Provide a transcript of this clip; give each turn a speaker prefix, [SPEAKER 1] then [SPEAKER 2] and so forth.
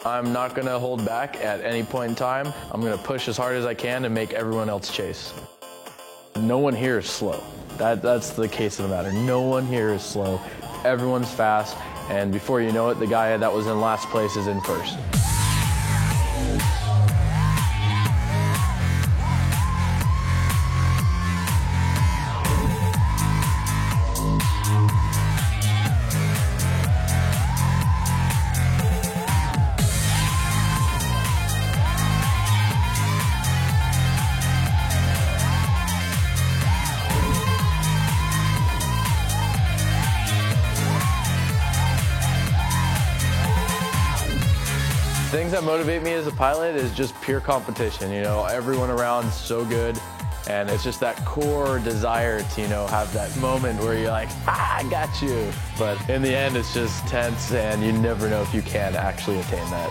[SPEAKER 1] I'm not gonna hold back at any point in time. I'm gonna push as hard as I can and make everyone else chase. No one here is slow. That's the case of the matter. No one here is slow. Everyone's fast, and before you know it, the guy that was in last place is in first. Things that motivate me as a pilot is just pure competition. You know, everyone around's so good, and it's just that core desire to, you know, have that moment where you're like, I got you. But in the end, it's just tense, and you never know if you can actually attain that.